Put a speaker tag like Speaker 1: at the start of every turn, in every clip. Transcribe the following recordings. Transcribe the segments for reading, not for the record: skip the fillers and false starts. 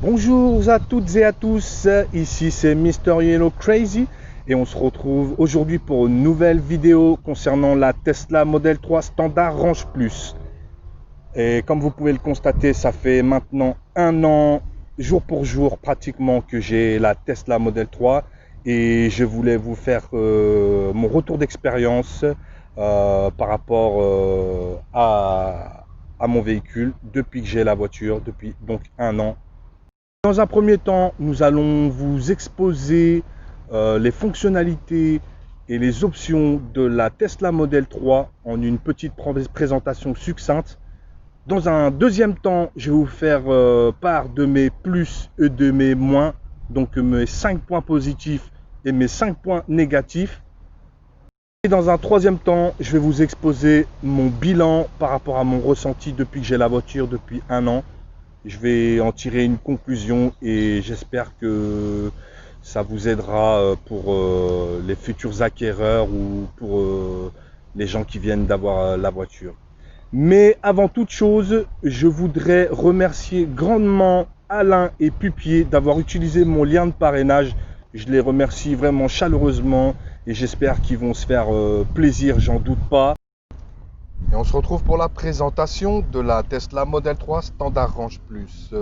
Speaker 1: Bonjour à toutes et à tous, ici c'est Mr Yellow Crazy et on se retrouve aujourd'hui pour une nouvelle vidéo concernant la Tesla Model 3 Standard Range Plus. Et comme vous pouvez le constater, ça fait maintenant un an, jour pour jour pratiquement, que j'ai la Tesla Model 3 et je voulais vous faire mon retour d'expérience par rapport à mon véhicule depuis que j'ai la voiture, depuis donc un an. Dans un premier temps, nous allons vous exposer les fonctionnalités et les options de la Tesla Model 3 en une petite présentation succincte. Dans un deuxième temps, je vais vous faire part de mes plus et de mes moins, donc mes 5 points positifs et mes 5 points négatifs. Et dans un troisième temps, je vais vous exposer mon bilan par rapport à mon ressenti depuis que j'ai la voiture, depuis un an. Je vais en tirer une conclusion et j'espère que ça vous aidera pour les futurs acquéreurs ou pour les gens qui viennent d'avoir la voiture. Mais avant toute chose, je voudrais remercier grandement Alain et Pupier d'avoir utilisé mon lien de parrainage. Je les remercie vraiment chaleureusement et j'espère qu'ils vont se faire plaisir, j'en doute pas. Et on se retrouve pour la présentation de la Tesla Model 3 Standard Range Plus.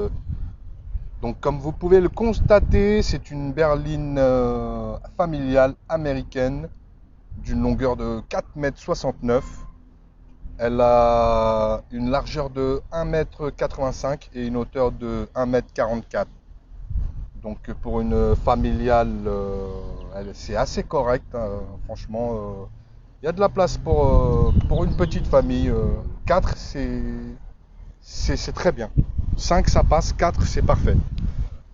Speaker 1: Donc comme vous pouvez le constater, c'est une berline familiale américaine d'une longueur de 4,69 m. Elle a une largeur de 1,85 m et une hauteur de 1,44 m. Donc pour une familiale, c'est assez correct, hein, franchement. Il y a de la place pour une petite famille. 4, c'est très bien. 5, ça passe. 4, c'est parfait.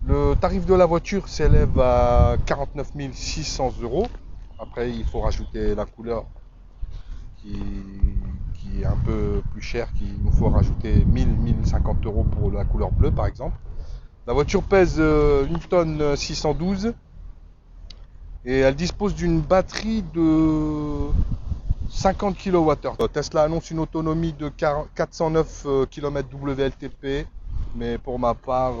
Speaker 1: Le tarif de la voiture s'élève à 49 600 €. Après, il faut rajouter la couleur qui est un peu plus chère. Il nous faut rajouter 1050 € pour la couleur bleue, par exemple. La voiture pèse 1 tonne 612 et elle dispose d'une batterie de 50 kWh. Tesla annonce une autonomie de 409 km WLTP, mais pour ma part,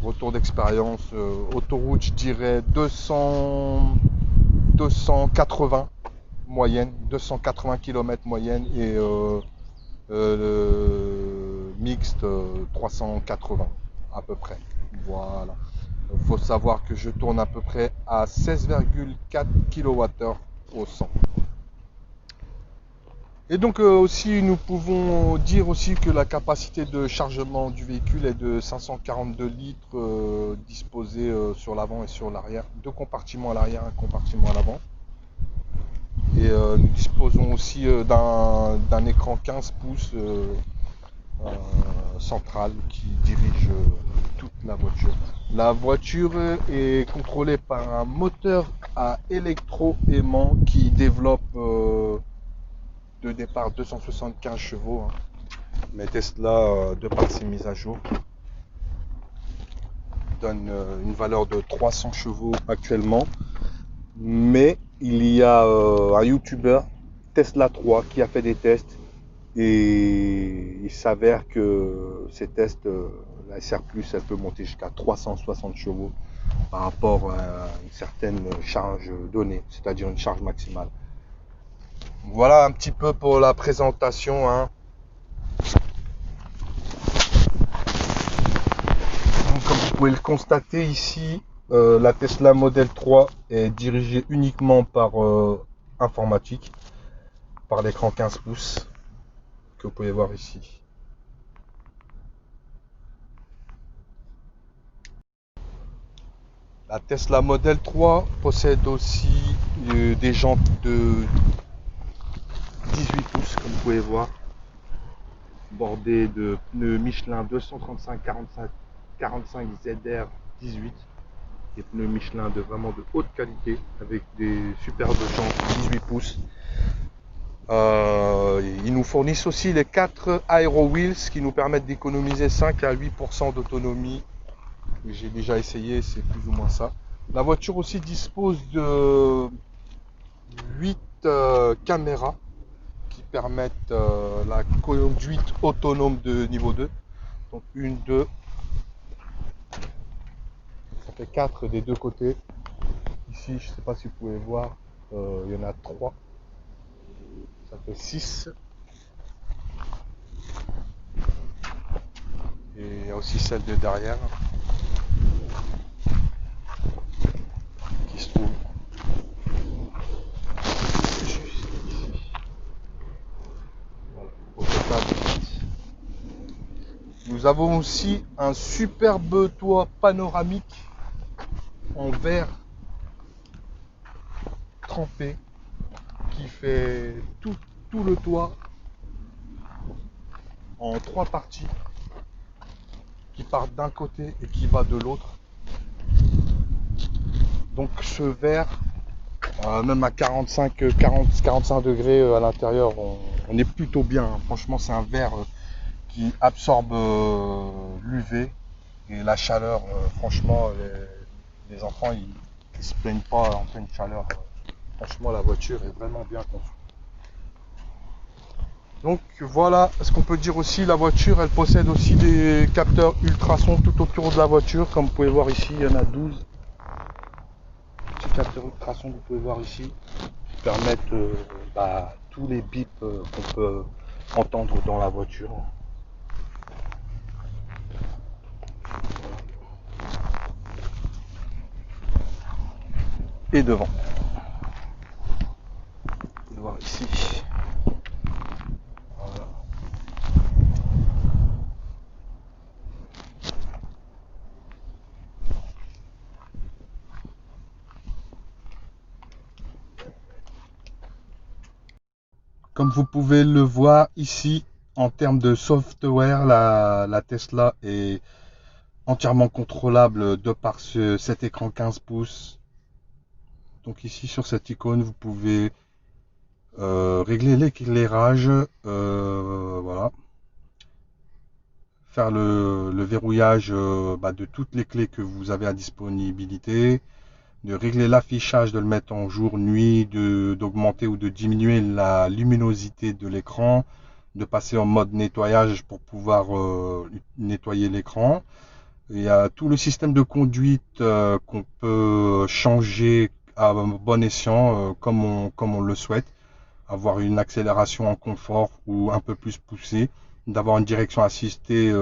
Speaker 1: retour d'expérience, autoroute, je dirais 280 moyenne, 280 km moyenne et mixte 380 à peu près. Voilà. Il faut savoir que je tourne à peu près à 16,4 kWh au 100. Et donc aussi nous pouvons dire aussi que la capacité de chargement du véhicule est de 542 litres disposés sur l'avant et sur l'arrière. 2 compartiments à l'arrière, un compartiment à l'avant. Et nous disposons aussi d'un écran 15 pouces central qui dirige toute la voiture. La voiture est contrôlée par un moteur à électro-aimant qui développe de départ 275 chevaux. Hein. Mais Tesla, de par ses mises à jour, donne une valeur de 300 chevaux actuellement. Mais il y a un YouTuber, Tesla 3, qui a fait des tests et il s'avère que ces tests, la SR+, elle peut monter jusqu'à 360 chevaux par rapport à une certaine charge donnée, c'est-à-dire une charge maximale. Voilà un petit peu pour la présentation. Hein. Donc, comme vous pouvez le constater ici, la Tesla Model 3 est dirigée uniquement par informatique, par l'écran 15 pouces que vous pouvez voir ici. La Tesla Model 3 possède aussi des jantes de 18 pouces, comme vous pouvez voir, bordées de pneus Michelin 235-45 ZR 18, des pneus Michelin vraiment de haute qualité avec des superbes jantes 18 pouces. Ils nous fournissent aussi les 4 Aero Wheels qui nous permettent d'économiser 5 à 8% d'autonomie. J'ai déjà essayé, c'est plus ou moins ça. La voiture aussi dispose de 8 caméras qui permettent la conduite autonome de niveau 2. Donc 1, 2, fait 4 des deux côtés. Ici, je ne sais pas si vous pouvez voir, il y en a 3. Ça fait 6. Et il y a aussi celle de derrière qui se trouve juste ici. Voilà, au total. Nous avons aussi un superbe toit panoramique en verre trempé qui fait tout le toit en 3 parties qui partent d'un côté et qui va de l'autre. Donc ce verre, même à 45 degrés à l'intérieur, on est plutôt bien. Franchement, c'est un verre qui absorbe l'UV et la chaleur. Franchement, les enfants, ils se plaignent pas en pleine chaleur. Franchement, la voiture est vraiment bien conçue. Donc voilà ce qu'on peut dire aussi. La voiture, elle possède aussi des capteurs ultrasons tout autour de la voiture. Comme vous pouvez voir ici, il y en a 12 petits capteurs ultrasons que vous pouvez voir ici, qui permettent tous les bips qu'on peut entendre dans la voiture. Et devant. Vous pouvez voir ici. Voilà. Comme vous pouvez le voir ici, en termes de software, la Tesla est entièrement contrôlable de par cet écran 15 pouces. Donc ici sur cette icône, vous pouvez régler l'éclairage, voilà, faire le verrouillage de toutes les clés que vous avez à disponibilité, de régler l'affichage, de le mettre en jour, nuit, d'augmenter ou de diminuer la luminosité de l'écran, de passer en mode nettoyage pour pouvoir nettoyer l'écran. Il y a tout le système de conduite qu'on peut changer à bon escient comme on le souhaite. Avoir une accélération en confort ou un peu plus poussée, d'avoir une direction assistée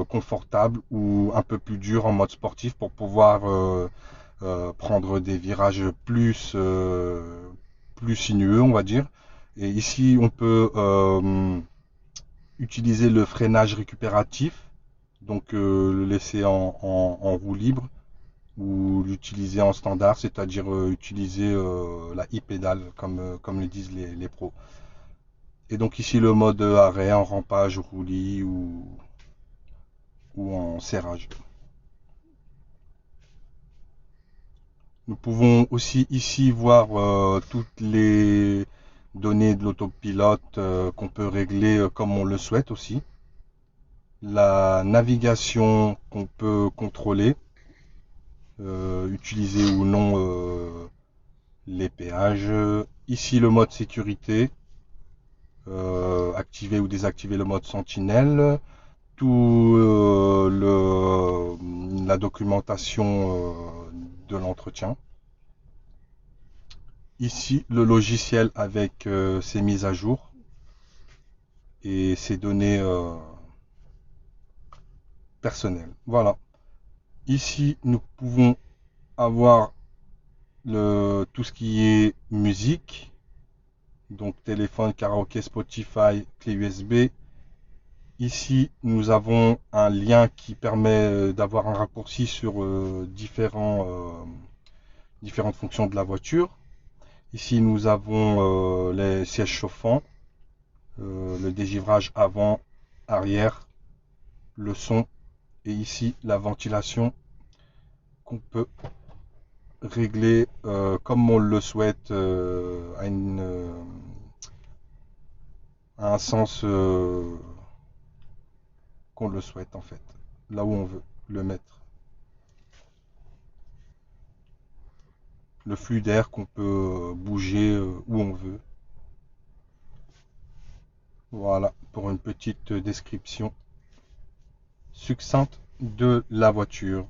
Speaker 1: confortable ou un peu plus dure en mode sportif pour pouvoir prendre des virages plus sinueux, on va dire. Et ici, on peut utiliser le freinage récupératif, donc le laisser en roue libre ou l'utiliser en standard, c'est-à-dire utiliser la e-pédale comme le disent les pros. Et donc ici le mode arrêt en rampage, roulis ou en serrage. Nous pouvons aussi ici voir toutes les données de l'autopilote qu'on peut régler comme on le souhaite aussi. La navigation qu'on peut contrôler, utiliser ou non les péages. Ici le mode sécurité, activer ou désactiver le mode sentinelle. Tout la documentation de l'entretien. Ici, le logiciel avec ses mises à jour et ses données personnelles. Voilà. Ici, nous pouvons avoir tout ce qui est musique, donc téléphone, karaoké, Spotify, clé USB. Ici, nous avons un lien qui permet d'avoir un raccourci sur différentes fonctions de la voiture. Ici, nous avons les sièges chauffants, le dégivrage avant, arrière, le son et ici la ventilation qu'on peut régler comme on le souhaite à un sens qu'on le souhaite en fait, là où on veut le mettre. Le flux d'air qu'on peut bouger où on veut. Voilà pour une petite description succincte de la voiture.